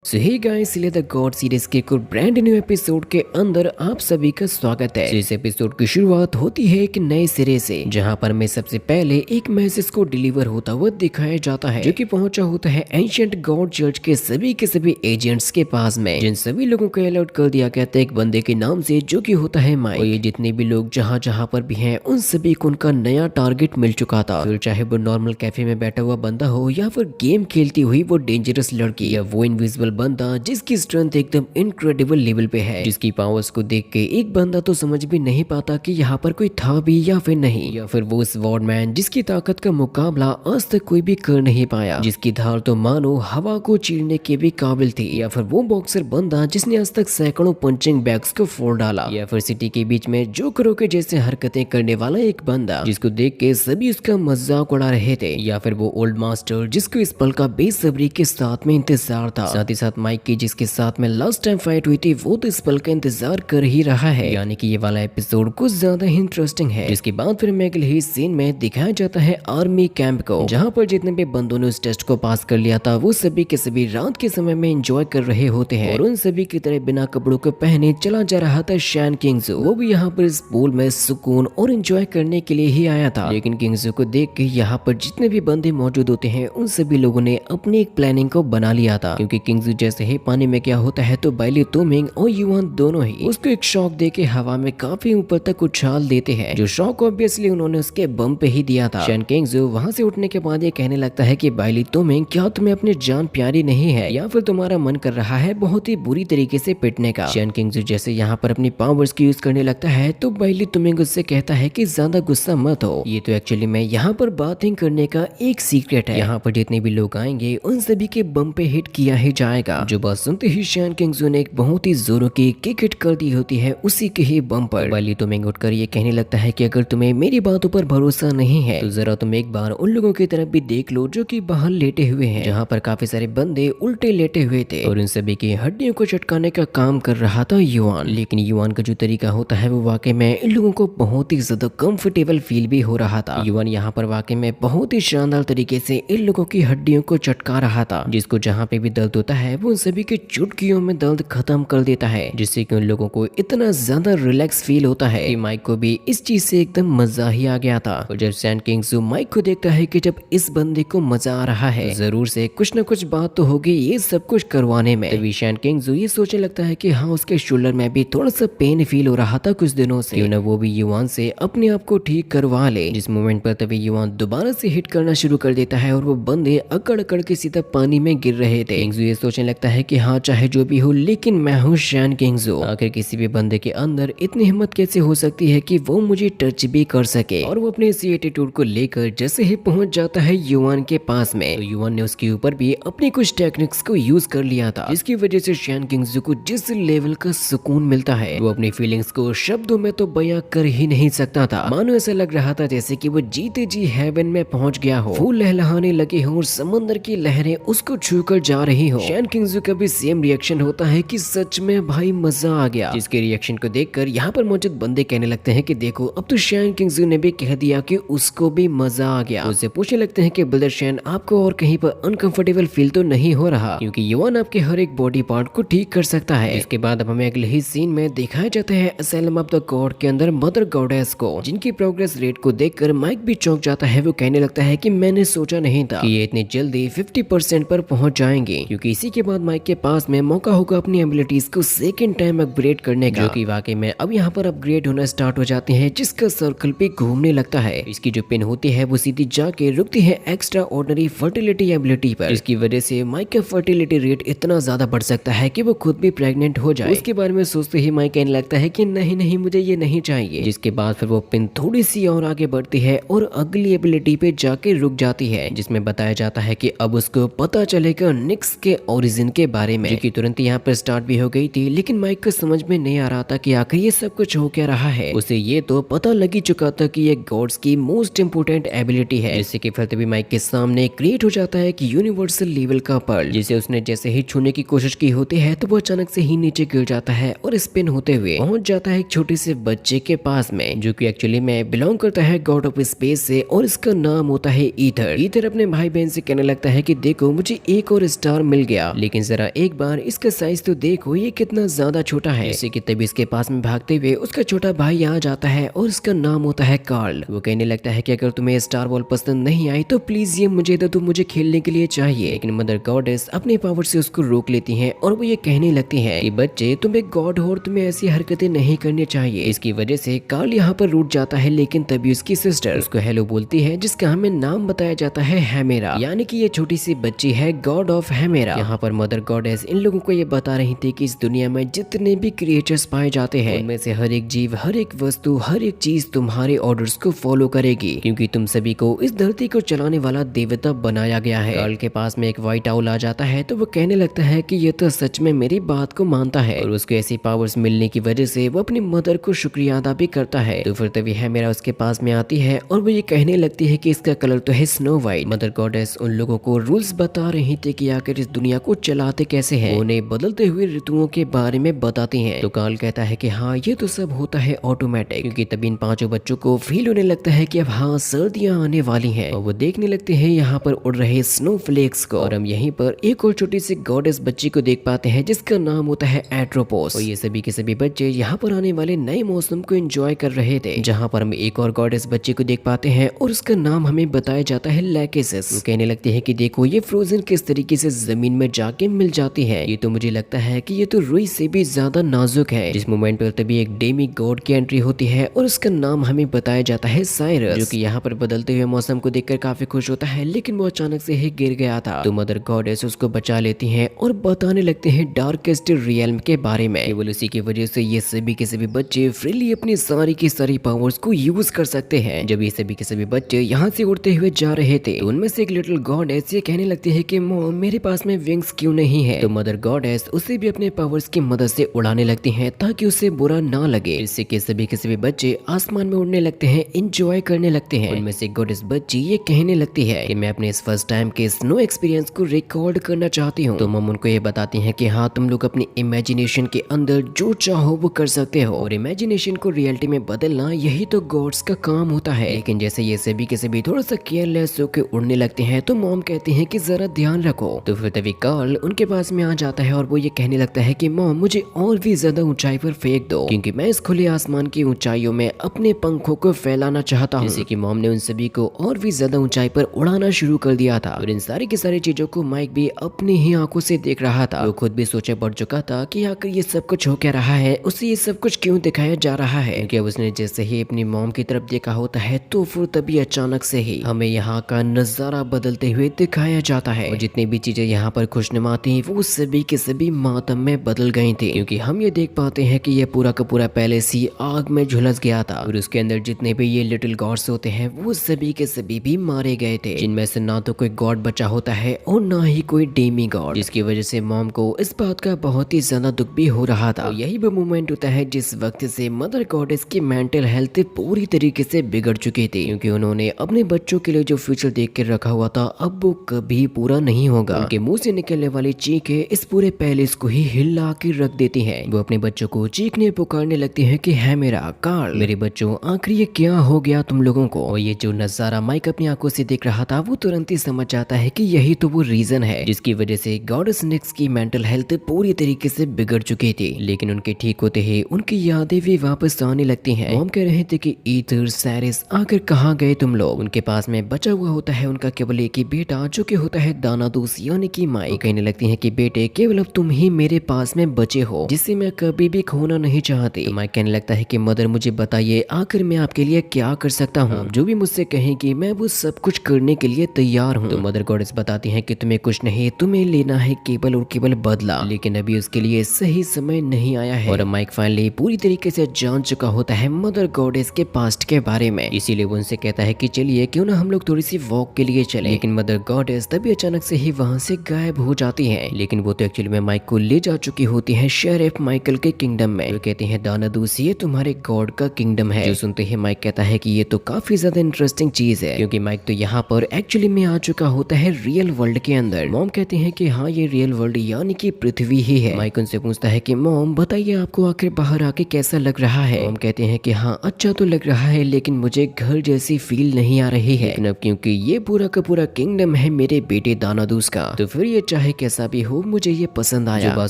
So hey guys, the god series के कुछ brand new episode के अंदर आप सभी का स्वागत है। इस एपिसोड की शुरुआत होती है एक नए सिरे से, जहां पर हमें सबसे पहले एक मैसेज को डिलीवर होता हुआ दिखाया जाता है, जो कि पहुंचा होता है एंशिएंट गॉड चर्च के सभी एजेंट्स के पास में, जिन सभी लोगों को अलर्ट कर दिया गया था एक बंदे के नाम से, जो कि होता है माइक। और ये जितने भी लोग जहां जहां पर भी हैं, उन सभी को उनका नया टारगेट मिल चुका था। फिर चाहे वो नॉर्मल कैफे में बैठा हुआ बंदा हो, या फिर गेम खेलती हुई वो डेंजरस लड़की, या वो इनविजिबल बंदा जिसकी स्ट्रेंथ एकदम इनक्रेडिबल लेवल पे है, जिसकी पावर्स को देख के एक बंदा तो समझ भी नहीं पाता कि यहाँ पर कोई था भी या फिर नहीं। या फिर वो स्वॉर्डमैन जिसकी ताकत का मुकाबला आज तक कोई भी कर नहीं पाया, जिसकी धार तो मानो हवा को चीरने के भी काबिल थी। या फिर वो बॉक्सर बंदा जिसने आज तक सैकड़ों पंचिंग बैग्स को फोड़ डाला। या फिर सिटी के बीच में जोकरों के जैसे हरकतें करने वाला एक बंदा, जिसको देख के सभी उसका मजाक उड़ा रहे थे। या फिर वो ओल्ड मास्टर जिसको इस पल का बेसब्री के साथ में इंतजार था। साथ ही साथ माइक की जिसके साथ में लास्ट टाइम फाइट हुई थी, वो तो इस पल का इंतजार कर ही रहा है। यानी कि ये वाला एपिसोड कुछ ज्यादा ही इंटरेस्टिंग है। जिसके बाद फिर हमें अगले ही सीन में दिखाया जाता है आर्मी कैंप को, जहां पर जितने भी बंदों ने उस टेस्ट को पास कर लिया था, वो सभी के सभी रात के समय में एंजॉय कर रहे होते हैं। और उन सभी की तरह बिना कपड़ों को पहने चला जा रहा था शैन किंग्जू। वो भी यहाँ पर इस पूल में सुकून और एंजॉय करने के लिए ही आया था। लेकिन किंग्जू को देख के यहाँ पर जितने भी बंदे मौजूद होते हैं, उन सभी लोगों ने अपनी एक प्लानिंग को बना लिया था। क्योंकि किंग्जू जैसे ही पानी में क्या होता है, तो बाइली तुमिंग और युआन दोनों ही उसको एक शॉक देके हवा में काफी ऊपर तक उछाल देते हैं, जो शॉक ऑब्वियसली उन्होंने उसके बम पे ही दिया था। शैन किंग्जू वहां से उठने के बाद ये कहने लगता है कि बाइली तुमिंग, क्या तुम्हें अपनी जान प्यारी नहीं है, या फिर तुम्हारा मन कर रहा है बहुत ही बुरी तरीके से पिटने का। शैन किंग्जू जैसे यहाँ पर अपनी पावर्स की यूज करने लगता है, तो बाइली तुमिंग उससे कहता है कि ज्यादा गुस्सा मत हो, ये तो एक्चुअली मैं यहाँ पर बातिंग करने का एक सीक्रेट है। यहाँ पर जितने भी लोग आएंगे उन सभी के बम पे हिट किया ही जाएगा। जो बात सुनते ही शैन किंग्जू ने एक बहुत ही जोरों की किक हिट कर दी होती है उसी के ही बम पर। बाइली तुमिंग उठकर ये कहने लगता है कि अगर तुम्हें मेरी बातों पर भरोसा नहीं है, तो जरा तुम एक बार उन लोगों की तरफ भी देख लो जो कि बाहर लेटे हुए हैं, जहाँ पर काफी सारे बंदे उल्टे लेटे हुए थे। और इन सभी की हड्डियों को चटकाने का काम कर रहा था युआन। लेकिन युआन का जो तरीका होता है, वो वाकई में इन लोगों को बहुत ही ज्यादा कंफर्टेबल फील भी हो रहा था। युआन यहाँ पर वाकई में बहुत ही शानदार तरीके से इन लोगों की हड्डियों को चटका रहा था, जिसको जहाँ पे भी दर्द होता है, वो उन सभी के चुटकियों में दर्द खत्म कर देता है, जिससे कि उन लोगों को इतना ज्यादा रिलैक्स फील होता है कि माइक को भी इस चीज से एकदम मजा ही आ गया था। और जब शैन किंग्जू माइक को देखता है कि जब इस बंदे को मजा आ रहा है, जरूर से कुछ न कुछ बात तो होगी ये सब कुछ करवाने में। तभी शैन किंग्जू ये सोचने लगता है कि हाँ, उसके शोल्डर में भी थोड़ा सा पेन फील हो रहा था कुछ दिनों से, क्यों ना वो भी युआन से अपने आप को ठीक करवा ले। जिस मोमेंट पर तभी युआन दोबारा से हिट करना शुरू कर देता है, और वो बंदे अकड़ अकड़ के सीधा पानी में गिर रहे थे। किंग्जू ये सोचने लगता है कि हाँ, चाहे जो भी हो, लेकिन मैं हूँ शैन किंग्जू। आखिर किसी भी बंदे के अंदर इतनी हिम्मत कैसे हो सकती है कि वो मुझे टच भी कर सके। और वो अपने इसी एटीट्यूड को लेकर जैसे ही पहुंच जाता है युआन के पास में, तो युआन ने उसके ऊपर भी अपनी कुछ टेक्निक्स को यूज कर लिया था, जिसकी वजह से शैन किंग्जू को जिस लेवल का सुकून मिलता है, वो अपनी फीलिंग्स को शब्दों में तो बयां कर ही नहीं सकता था। मानो ऐसा लग रहा था जैसे कि वो जीते जी हेवन में पहुंच गया हो, फूल लहलहाने लगे हों और समंदर की लहरें उसको छूकर जा रही हो। शैन किंग्जू का भी सेम रिएक्शन होता है कि सच में भाई मजा आ गया, जिसके रिएक्शन को देखकर यहाँ पर मौजूद बंदे कहने लगते हैं कि देखो, अब तो शैन किंग्जू ने भी कह दिया कि उसको भी मजा आ गया। उससे पूछने लगते हैं कि ब्रदर शैन, आपको और कहीं पर अनकंफर्टेबल फील तो नहीं हो रहा, क्योंकि युआन आपके हर एक बॉडी पार्ट को ठीक कर सकता है। इसके बाद अब हमें अगले ही सीन में दिखाया जाता है असाइलम ऑफ द गॉड के अंदर मदर गॉडेस को, जिनकी प्रोग्रेस रेट को देखकर माइक भी चौंक जाता है। वो कहने लगता है कि मैंने सोचा नहीं था कि ये इतनी जल्दी 50% पर पहुंच जाएंगे, क्योंकि इसी के बाद माइक के पास में मौका होगा अपनी एबिलिटीज को सेकेंड टाइम अपग्रेड करने का, जो कि वाकई में अब यहाँ पर अपग्रेड होना स्टार्ट हो जाते हैं, जिसका सर्कल पे घूमने लगता है। इसकी जो पिन होती है वो सीधी जाके रुकती है एक्स्ट्रा ऑर्डिनरी फर्टिलिटी एबिलिटी पर, जिसकी वजह से माइक का फर्टिलिटी रेट इतना ज्यादा बढ़ सकता है कि वो खुद भी प्रेग्नेंट हो जाए। उसके बारे में सोचते ही माइक कहने लगता है कि नहीं नहीं, मुझे ये नहीं चाहिए। जिसके बाद फिर वो पिन थोड़ी सी और आगे बढ़ती है और अगली एबिलिटी पे जाके रुक जाती है, जिसमें बताया जाता है कि अब उसको पता चलेगा निक्स के ओरिजिन के बारे में, जो कि तुरंत यहाँ पर स्टार्ट भी हो गई थी। लेकिन माइक को समझ में नहीं आ रहा था कि आखिर ये सब कुछ हो क्या रहा है। उसे ये तो पता लग ही चुका था कि ये गॉड्स की मोस्ट इंपोर्टेंट एबिलिटी है, जिससे कि फिर तभी माइक के सामने क्रिएट हो जाता है कि यूनिवर्सल लेवल का पर्ल, जिसे उसने जैसे ही छूने की कोशिश की होती है, तो वो अचानक से ही नीचे गिर जाता है और स्पिन होते हुए पहुंच जाता है एक छोटे से बच्चे के पास में, जो कि एक्चुअली में बिलोंग करता है गॉड ऑफ स्पेस से, और इसका नाम होता है ईथर। ईथर अपने भाई बहन से कहने लगता है कि देखो, मुझे एक और स्टार मिल गया, था, लेकिन जरा एक बार इसका साइज तो देखो, ये कितना ज्यादा छोटा है। जैसे कि तभी इसके पास में भागते हुए उसका छोटा भाई आ जाता है और उसका नाम होता है कार्ल। वो कहने लगता है कि अगर तुम्हें स्टार बॉल पसंद नहीं आई तो प्लीज ये मुझे दो, तो मुझे खेलने के लिए चाहिए। लेकिन मदर गॉडेस अपने पावर से उसको रोक लेती है और वो ये कहने लगती है कि बच्चे, तुम एक गॉड हो और तुम्हें ऐसी हरकतें नहीं करनी चाहिए। इसकी वजह से कार्ल यहाँ पर रूठ जाता है, लेकिन तभी उसकी सिस्टर उसको हेलो बोलती है, जिसका हमें नाम बताया जाता है हेमेरा, यानी कि ये छोटी सी बच्ची है गॉड ऑफ हेमेरा। यहाँ पर मदर गॉडेस इन लोगों को ये बता रही थी कि इस दुनिया में जितने भी क्रिएचर्स पाए जाते हैं उनमें से हर एक जीव, हर एक वस्तु, हर एक चीज तुम्हारे ऑर्डर्स को फॉलो करेगी, क्योंकि तुम सभी को इस धरती को चलाने वाला देवता बनाया गया है। कार्ल के पास में एक व्हाइट आउल आ जाता है तो वो कहने लगता है कि ये तो सच में मेरी बात को मानता है और उसको ऐसी पावर्स मिलने की वजह से वो अपनी मदर को शुक्रिया अदा भी करता है। तो फिर तभी हेमेरा उसके पास में आती है और वो ये कहने लगती है कि इसका कलर तो है स्नो व्हाइट। मदर गॉडेस उन लोगों को रूल्स बता रही थी कि आखिर इस दुनिया को चलाते कैसे हैं। उन्हें बदलते हुए ऋतुओं के बारे में बताती हैं। तो कार्ल कहता है कि हाँ, ये तो सब होता है ऑटोमेटिक, क्योंकि तभी इन पांचों बच्चों को फील होने लगता है कि अब हाँ, सर्दियां आने वाली हैं और वो देखने लगते हैं यहाँ पर उड़ रहे स्नो फ्लेक्स को। और हम यहीं पर एक और छोटी सी गॉडेस बच्ची को देख पाते हैं जिसका नाम होता है एट्रोपोस। और ये सभी के सभी बच्चे यहाँ पर आने वाले नए मौसम को एंजॉय कर रहे थे, जहाँ पर हम एक और गॉडेस बच्ची को देख पाते हैं और उसका नाम हमें बताया जाता है लैकेसिस। वो कहने लगते हैं कि देखो ये फ्रोजन किस तरीके से जमीन में जाके मिल जाती है, ये तो मुझे लगता है कि ये तो रुई से भी ज्यादा नाजुक है। जिस मोमेंट पर तभी एक डेमी गॉड की एंट्री होती है और उसका नाम हमें बताया जाता है साइरस, जो कि यहाँ पर बदलते हुए मौसम को देखकर काफी खुश होता है, लेकिन वो अचानक से ही गिर गया था। तो मदर गॉडेस उसको बचा लेती हैं और बताने लगते हैं डार्केस्ट रियल्म के बारे में। केवल उसी की वजह से ये सभी के सभी बच्चे फ्रीली अपनी सारी की सारी पावर्स को यूज कर सकते हैं। जब ये सभी के सभी बच्चे यहाँ से उड़ते हुए जा रहे थे तो उनमें से एक लिटिल गॉडेस ये कहने लगती है कि मॉम, मेरे पास में विंग्स क्यों नहीं है। तो मदर गॉडेस उसे भी अपने पावर्स की मदद से उड़ाने लगती हैं ताकि उसे बुरा ना लगे। इससे के सभी बच्चे आसमान में उड़ने लगते हैं, एंजॉय करने लगते हैं। उनमें से गॉडेस बच्ची ये कहने लगती है कि मैं अपने इस फर्स्ट टाइम के स्नो एक्सपीरियंस को रिकॉर्ड करना चाहती हूँ। तो मम उनको ये बताती हैं कि हाँ, तुम लोग अपनी इमेजिनेशन के अंदर जो चाहो वो कर सकते हो और इमेजिनेशन को रियलिटी में बदलना यही तो गॉड्स का काम होता है। लेकिन जैसे ये सभी के सभी थोड़ा सा केयरलेस होकर उड़ने लगते हैं तो मॉम कहती हैं कि जरा ध्यान रखो। तो फिर तभी कार्ल उनके पास में आ जाता है और वो ये कहने लगता है कि मॉम, मुझे और भी ज्यादा ऊंचाई पर फेंक दो, क्योंकि मैं इस खुले आसमान की ऊंचाइयों में अपने पंखों को फैलाना चाहता हूँ। जैसे कि मॉम ने उन सभी को और भी ज्यादा ऊंचाई पर उड़ाना शुरू कर दिया था और इन सारी की सारी चीजों को माइक भी अपनी ही आंखों से देख रहा था। वो खुद भी सोचे पड़ चुका था कि आखिर ये सब कुछ हो क्या रहा है, उसे ये सब कुछ क्यों दिखाया जा रहा है। क्योंकि उसने जैसे ही अपनी मॉम की तरफ देखा होता है तो फिर तभी अचानक से ही हमें यहाँ का नजारा बदलते हुए दिखाया जाता है और जितनी भी चीजें यहाँ पर खुशनुमा थी वो सभी के सभी मातम में बदल गई थी, क्योंकि हम ये देख पाते हैं कि ये पूरा का पूरा पैलेस ही आग में झुलस गया था और उसके अंदर जितने भी ये लिटिल गॉड्स होते हैं वो सभी के सभी भी मारे गए थे, जिनमें से ना तो कोई गॉड बचा होता है और ना ही कोई डेमी गॉड, जिसकी वजह से मॉम को इस बात का बहुत ही ज्यादा दुख भी हो रहा था। यही वो मोमेंट होता है जिस वक्त से मदर गॉडेस की मेंटल हेल्थ पूरी तरीके से बिगड़ चुकी थी, क्योंकि उन्होंने अपने बच्चों के लिए जो फ्यूचर देख कर रखा हुआ था अब वो कभी पूरा नहीं होगा। उनके मुंह से निकलने वाली चीखें इस पूरे पैलेस को ही हिला कर रख देती हैं। वो अपने बच्चों को चीखने पुकारने लगती हैं कि है मेरा कार्ल, मेरे बच्चों, आखिर ये क्या हो गया तुम लोगों को। और ये जो नजारा माइक अपनी आंखों से देख रहा था वो तुरंत ही समझ जाता है कि यही तो वो रीजन है जिसकी वजह से गॉडेस निक्स की मेंटल हेल्थ पूरी तरीके से बिगड़ चुकी थी। लेकिन उनके ठीक होते ही उनकी यादें भी वापस आने लगती हैं। मॉम कह रहे थे कि ईथर, साइरस, आखिर कहाँ गए तुम लोग। उनके पास में बचा हुआ होता है उनका केवल एक ही बेटा जो कि होता है दानादूस यानी कि माइक। कहने लगती है कि बेटे, केवल अब तुम ही मेरे पास में बचे हो जिसे मैं कभी भी खोना नहीं चाहती। तो माइक कहने लगता है कि मदर, मुझे बताइए आखिर मैं आपके लिए क्या कर सकता हूँ, जो भी मुझसे कहेगी मैं वो सब कुछ करने के लिए तैयार हूँ। तो मदर गॉडेस बताती है कि तुम्हें कुछ नहीं, तुम्हें लेना है केवल और केवल बदला, लेकिन अभी उसके लिए सही समय नहीं आया है। और माइक फाइनली पूरी तरीके से जान चुका होता है मदर गॉडेस के पास्ट के बारे में, इसीलिए वो उनसे कहता है कि चलिए क्यों ना हम लोग थोड़ी सी वॉक के लिए चले। लेकिन मदर गॉडेस तभी अचानक से ही वहाँ से गायब हो जाती है। लेकिन वो तो एक्चुअली में माइक को ले जा चुकी होती है शेरिफ माइकल के किंगडम में। वो कहते हैं दानादूस, ये तुम्हारे गॉड का किंगडम है। जो सुनते ही माइक कहता है कि ये तो काफी ज्यादा इंटरेस्टिंग चीज है, क्योंकि माइक तो यहाँ पर एक्चुअली में आ चुका होता है रियल वर्ल्ड के अंदर। मॉम कहते हैं कि हाँ, ये रियल वर्ल्ड यानी कि पृथ्वी ही है। माइक उनसे पूछता है कि मॉम बताइए आपको आखिर बाहर आके कैसा लग रहा है। मॉम कहते हैं कि हाँ, अच्छा तो लग रहा है, लेकिन मुझे घर जैसी फील नहीं आ रही है। लेकिन अब क्योंकि ये पूरा का पूरा किंगडम है मेरे बेटे दानादूस का, तो फिर ये चाहे कैसा भी हो मुझे ये पसंद आया। जो बात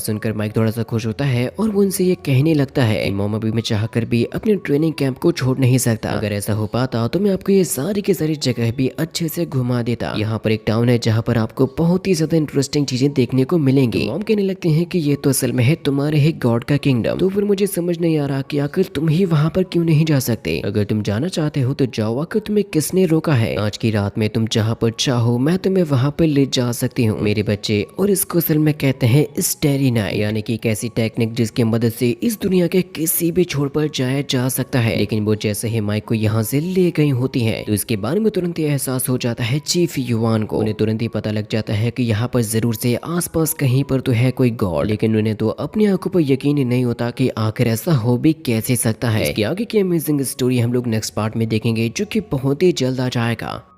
सुनकर माइक थोड़ा सा खुश होता है और वो उनसे ये कहने लगता है कि मॉम अभी मैं चाहकर भी अपने ट्रेनिंग कैंप को छोड़ नहीं सकता। अगर ऐसा हो पाता तो मैं आपको ये सारी की सारी जगह भी अच्छे से घुमा देता। यहाँ पर एक टाउन है जहाँ पर आपको बहुत ही ज्यादा इंटरेस्टिंग चीजें देखने को मिलेंगी। मॉम कहने लगते हैं कि ये तो असल में है तुम्हारे ही गॉड का किंगडम। तो फिर मुझे समझ नहीं आ रहा कि आखिर तुम ही वहाँ पर क्यों नहीं जा सकते। अगर तुम जाना चाहते हो तो जाओ, आखिर तुम्हें किसने रोका है। आज की रात में तुम जहाँ पर चाहो मैं तुम्हें वहाँ पर ले जा सकती हूँ मेरे बच्चे। और इसको असल में कहते हैं स्टेरी नाइट, यानी कि एक ऐसी टेक्निक जिसकी मदद से इस दुनिया के किसी भी छोर पर जाया जा सकता है। लेकिन वो जैसे ही माइक को यहाँ से ले गई होती है तो इसके बारे में तुरंत ये एहसास हो जाता है चीफ युवान को। उन्हें तुरंत ही पता लग जाता है कि यहाँ पर जरूर से आसपास कहीं पर तो है कोई गॉड, लेकिन उन्हें तो अपनी आंखों पर यकीन ही नहीं होता कि आखिर ऐसा हो भी कैसे सकता है। इसके आगे की अमेजिंग स्टोरी हम लोग नेक्स्ट पार्ट में देखेंगे जो कि बहुत ही जल्द आ जाएगा।